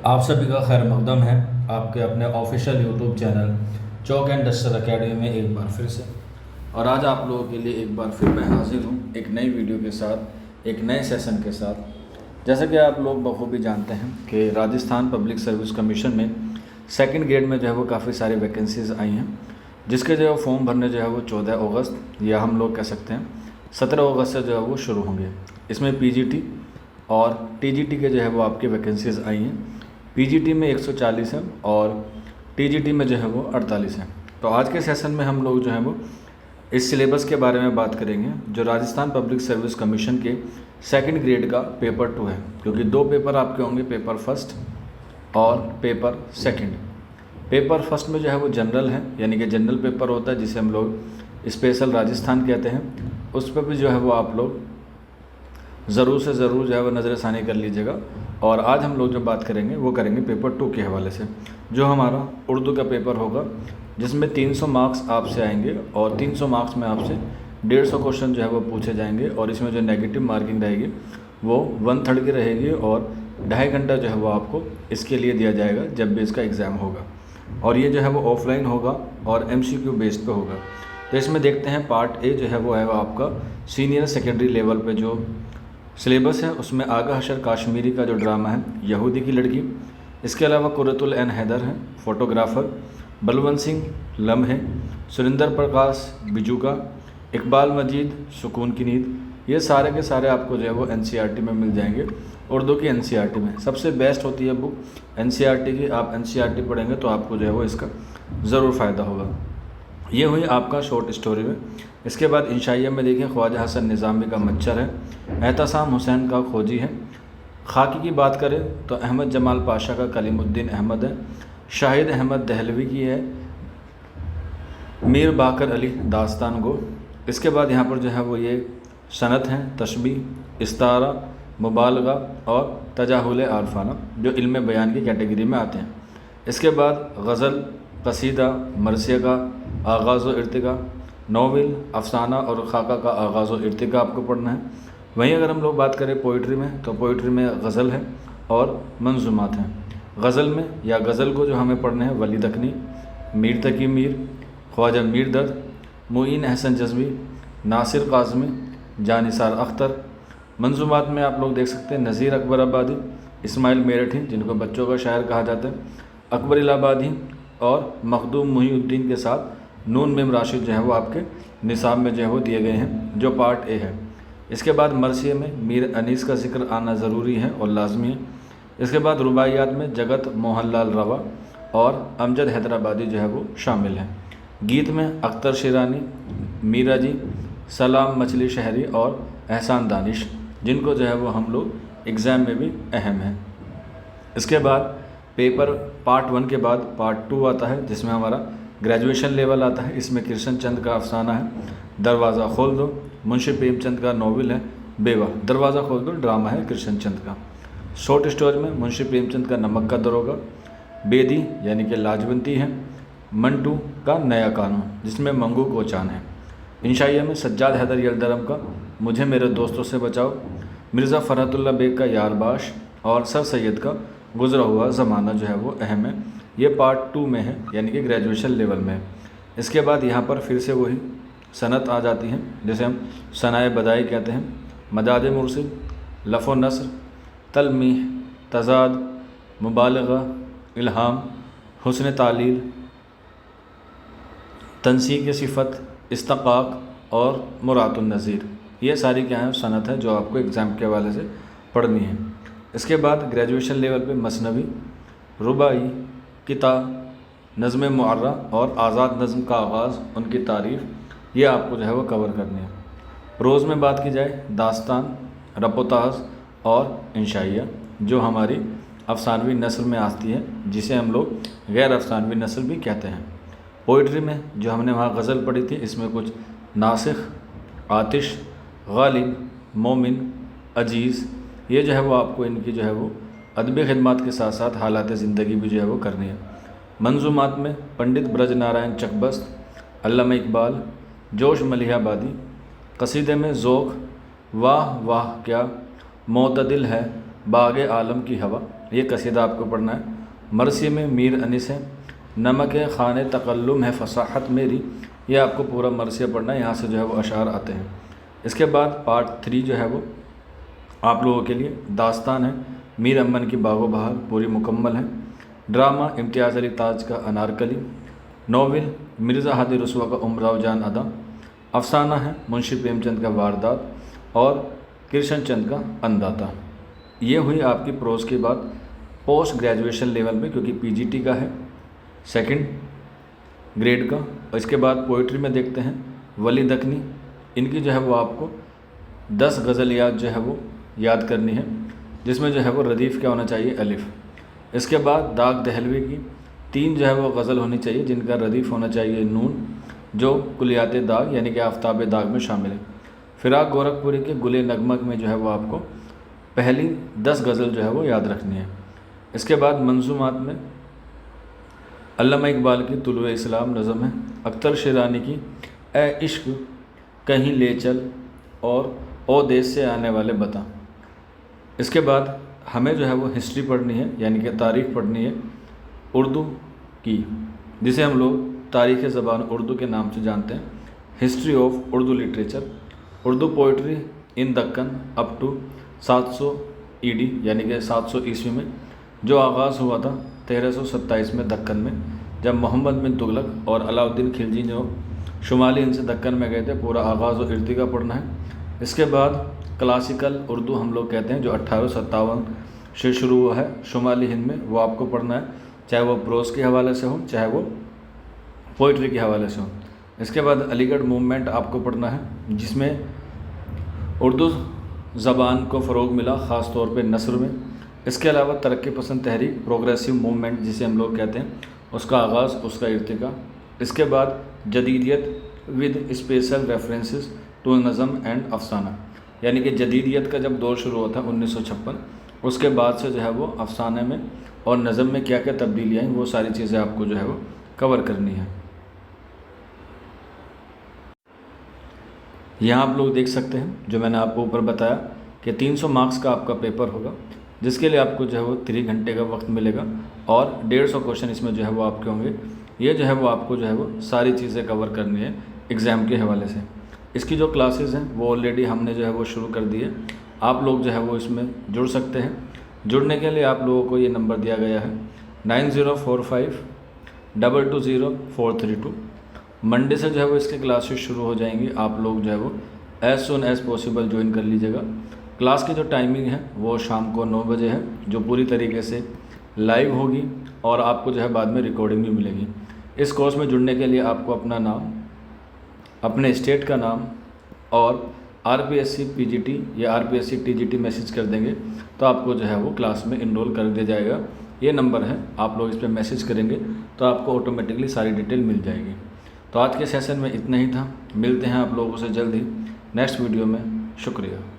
आप सभी का खैर मकदम है आपके अपने official YouTube channel chalk and duster academy में एक बार फिर से। और आज आप लोगों के लिए एक बार फिर मैं हाजिर हूँ एक नई वीडियो के साथ, एक नए सेशन के साथ। जैसा कि आप लोग बखूबी जानते हैं कि राजस्थान पब्लिक सर्विस कमीशन में सेकंड ग्रेड में जो है वो काफ़ी सारी वैकेंसीज़ आई हैं, जिसके जो है फॉर्म भरने जो है वो 14 अगस्त या हम लोग कह सकते हैं 17 अगस्त से जो है वो शुरू होंगे। इसमें पीजीटी और टीजीटी के जो है वो आपकी वैकेंसीज़ आई हैं। पीजीटी में 140 है और टीजीटी में जो है वो 48 है। तो आज के सेशन में हम लोग जो है वो इस सिलेबस के बारे में बात करेंगे जो राजस्थान पब्लिक सर्विस कमीशन के सेकंड ग्रेड का पेपर 2 है, क्योंकि दो पेपर आपके होंगे, पेपर फर्स्ट और पेपर सेकंड। पेपर फर्स्ट में जो है वो जनरल है, यानी कि जनरल पेपर होता है जिसे हम लोग स्पेशल राजस्थान कहते हैं। उस पर भी जो है वो आप लोग ज़रूर से ज़रूर जो है वो नज़रसानी कर लीजिएगा। और आज हम लोग जो बात करेंगे वो करेंगे पेपर 2 के हवाले से, जो हमारा उर्दू का पेपर होगा, जिसमें 300 मार्क्स आपसे आएंगे और 300 मार्क्स में आपसे 150 क्वेश्चन जो है वो पूछे जाएंगे। और इसमें जो नेगेटिव मार्किंग रहेगी वो 1/3 की रहेगी और 2.5 घंटा जो है वो आपको इसके लिए दिया जाएगा जब भी इसका एग्ज़ाम होगा। और ये जो है वो ऑफलाइन होगा और MCQ बेस्ड पे होगा। तो इसमें देखते हैं पार्ट ए जो है वो आपका सीनियर सेकेंडरी लेवल पे जो सिलेबस है, उसमें आगा हशर काश्मीरी का जो ड्रामा है यहूदी की लड़की, इसके अलावा कुर्रतुल ऐन हैदर हैं फोटोग्राफ़र, बलवंत सिंह लम्हे, सुरिंदर प्रकाश बिजू का, इकबाल मजीद सुकून की नींद, ये सारे के सारे आपको जो है वो NCERT में मिल जाएंगे। उर्दू की NCERT में सबसे बेस्ट होती है बुक NCERT की। आप NCERT पढ़ेंगे तो आपको जो है वो इसका ज़रूर फ़ायदा होगा। ये हुई आपका शॉर्ट स्टोरी में। इसके बाद इंशाइया में देखें ख्वाजा हसन निज़ामी का मच्छर है, एहतसाम हुसैन का खोजी है। खाकी की बात करें तो अहमद जमाल पाशा का कलीमुद्दीन अहमद है। शाहिद अहमद दहलवी की है मीर बाकर अली दास्तान गो। इसके बाद यहाँ पर जो है वो ये सनत हैं तशबीह, इस्तारा, मुबालगा और तजाहुल आरफाना, जो इल्म बयान की कैटेगरी में आते हैं। इसके बाद गज़ल, कसीदा, मरसिया का आगाज़ व इर्तिका, नोवेल, अफसाना और खाका का आगाज़ व इर्तिका आपको पढ़ना है। वहीं अगर हम लोग बात करें पोइट्री में तो पोइट्री में गज़ल है और मंजूमात हैं। गज़ल में या गज़ल को जो हमें पढ़ने हैं वली दखनी, मीर तकी मीर, ख्वाजा मीर दर्द, मुईन अहसन जज़वी, नासिर काज़मी, जानिसार अख्तर। मंजूमात में आप लोग देख सकते हैं नज़ीर अकबर आबादी, इस्माइल मेरठी जिनको बच्चों का शायर कहा जाता है, अकबर इलाहाबादी और मखदूम मुहीउद्दीन के साथ नून मिम राशिद जो है वो आपके निसाब में जो है वो दिए गए हैं, जो पार्ट ए है। इसके बाद मरसिए में मीर अनीस का जिक्र आना ज़रूरी है और लाजमी है। इसके बाद रुबाइयात में जगत मोहनलाल रवा और अमजद हैदराबादी जो है वो शामिल हैं। गीत में अख्तर शिरानी, मीरा जी, सलाम मछली शहरी और एहसान दानिश, जिनको जो है वो हम लोग एग्ज़ाम में भी अहम हैं। इसके बाद पेपर पार्ट 1 के बाद पार्ट 2 आता है, जिसमें हमारा ग्रेजुएशन लेवल आता है। इसमें कृष्ण चंद का अफसाना है दरवाज़ा खोल दो, मुंशी प्रेमचंद का नोवेल है बेवा, दरवाज़ा खोल दो ड्रामा है कृष्ण चंद का। शॉर्ट स्टोरी में मुंशी प्रेमचंद का नमक का दरोगा, बेदी यानी कि लाजवंती है, मंटू का नया कानून जिसमें मंगू कोचान है। इंशाइया में सज्जाद हैदर यलदरम का मुझे मेरे दोस्तों से बचाओ, मिर्ज़ा फ़रहतुल्लाह बेग का यारबाश और सर सैयद का गुज़रा हुआ ज़माना जो है वो अहम है। ये पार्ट 2 में है, यानी कि ग्रेजुएशन लेवल में। इसके बाद यहाँ पर फिर से वही सनत आ जाती है, जैसे हम सनाए बदाई कहते हैं, मदाद मुर्सिद, लफ़ो नस्र, तलमीह, तज़ाद, मुबालगा, इल्हाम, हुस्न तालील, तनसीक सिफ़त, इस्तक़ाक़ और मुरातुन नज़ीर। ये सारी क्या है सनत है जो आपको एग्ज़ाम के हवाले से पढ़नी है। इसके बाद ग्रेजुएशन लेवल पे मसनवी, रुबाई, किताब, नज़्म मुअर्रा और आज़ाद नज़्म का आगाज़, उनकी तारीफ़, ये आपको जो है वो कवर करनी है। रोज़ में बात की जाए दास्तान, रपोताज़ और इंशाइया, जो हमारी अफसानवी नस्ल में आती है, जिसे हम लोग गैर अफसानवी नस्ल भी कहते हैं। पोइट्री में जो हमने वहाँ गज़ल पढ़ी थी, इसमें कुछ नासिख, आतिश, गालिब, मोमिन, अजीज़, ये जो है वो आपको इनकी जो है वो अदबी खिदमत के साथ साथ हालात ज़िंदगी भी जो है वो करनी है। मंजूमात में पंडित ब्रज नारायण चकबस्त, अल्लामा इकबाल, जोश मलिहाबादी। कसीदे में ज़ोक़, वाह वाह क्या मोतदिल है बाग़ आलम की हवा, ये कसीदा आपको पढ़ना है। मरसी में मीर अनिस है, नमक खाने तकल्लुम है फसाहत मेरी, ये आपको पूरा मरसिया पढ़ना है, यहाँ से जो है वो अशार आते हैं। इसके बाद पार्ट 3 जो है वो आप लोगों के लिए दास्तान है, मीर अमन की बागो बहार पूरी मुकम्मल है। ड्रामा इम्तियाज़ अली ताज का अनारकली, नोवेल मिर्ज़ा हादी रसुआ का उमराव जान अदा, अफसाना है मुंशी प्रेमचंद का वारदात और कृष्ण चंद का अन्नदाता। ये हुई आपकी प्रोज की बात पोस्ट ग्रेजुएशन लेवल में, क्योंकि पीजीटी का है, सेकंड ग्रेड का। और इसके बाद पोइट्री में देखते हैं वली दखनी, इनकी जो है वो आपको 10 गज़लियात जो है वो याद करनी है, जिसमें जो है वो रदीफ़ क्या होना चाहिए, अलिफ़। इसके बाद दाग दहलवी की 3 जो है वो गज़ल होनी चाहिए जिनका रदीफ़ होना चाहिए नून, जो कुलियात दाग यानी कि आफ्ताब दाग में शामिल है। फ़िराक गोरखपुरी के गुले नगमग में जो है वो आपको पहली 10 गज़ल जो है वो याद रखनी है। इसके बाद मंजूमात में अल्लामा इकबाल की तुलुए इस्लाम नज़म है, अख्तर शिरानी की ए इश्क कहीं ले चल और ओ देश से आने वाले बता। इसके बाद हमें जो है वो हिस्ट्री पढ़नी है यानी कि तारीख़ पढ़नी है उर्दू की, जिसे हम लोग तारीख़ ज़बान उर्दू के नाम से जानते हैं। History of Urdu literature, Urdu poetry in Deccan up to 700 AD यानी कि 700 ईस्वी में, जो आगाज़ हुआ था 1327 में दक्कन में, जब मोहम्मद बिन तुगलक और अलाउद्दीन खिलजी जो शुमाली हिंद से दक्कन में गए थे। पूरा आगाज़ और इर्तिका पढ़ना है। इसके बाद क्लासिकल उर्दू हम लोग कहते हैं, जो 1857 से शुरू हुआ है शुमाली हिंद में, वो आपको पढ़ना है, चाहे वो प्रोज के हवाले से हो चाहे वो पोइट्री के हवाले से हो। इसके बाद अलीगढ़ मूवमेंट आपको पढ़ना है, जिसमें उर्दू ज़बान को फ़रोग़ मिला ख़ास तौर पे नस्र में। इसके अलावा तरक्की पसंद तहरीक प्रोग्रेसिव मूवमेंट जिसे हम लोग कहते हैं, उसका आगाज़, उसका इर्तिका। इसके बाद जदीदियत विद स्पेशल रेफरेंसेस टू नज़म एंड अफसाना, यानी कि जदीदियत का जब दौर शुरू हुआ था 1956, उसके बाद से जो है वो अफसाने में और नज़म में क्या क्या तब्दीलियाँ आई, वो सारी चीज़ें आपको जो है वो कवर करनी है। यहाँ आप लोग देख सकते हैं जो मैंने आपको ऊपर बताया कि 300 मार्क्स का आपका पेपर होगा, जिसके लिए आपको जो है वो 3 घंटे का वक्त मिलेगा और 150 क्वेश्चन इसमें जो है वो आपके होंगे। ये जो है वो आपको जो है वो सारी चीज़ें कवर करनी है एग्ज़ाम के हवाले से। इसकी जो क्लासेस हैं वो ऑलरेडी हमने जो है वो शुरू कर दी है, आप लोग जो है वो इसमें जुड़ सकते हैं। जुड़ने के लिए आप लोगों को ये नंबर दिया गया है 9045220432। मंडे से जो है वो इसके क्लासेस शुरू हो जाएंगी, आप लोग जो है वो as soon as possible join कर लीजिएगा। क्लास की जो टाइमिंग है वो शाम को 9 बजे है, जो पूरी तरीके से लाइव होगी और आपको जो है बाद में रिकॉर्डिंग भी मिलेगी। इस कोर्स में जुड़ने के लिए आपको अपना नाम, अपने स्टेट का नाम और आरपीएससी पीजीटी या आरपीएससी टीजीटी मैसेज कर देंगे तो आपको जो है वो क्लास में इनरोल कर दिया जाएगा। ये नंबर है, आप लोग इस पर मैसेज करेंगे तो आपको ऑटोमेटिकली सारी डिटेल मिल जाएगी। तो आज के सेशन में इतना ही था, मिलते हैं आप लोगों से जल्द ही नेक्स्ट वीडियो में। शुक्रिया।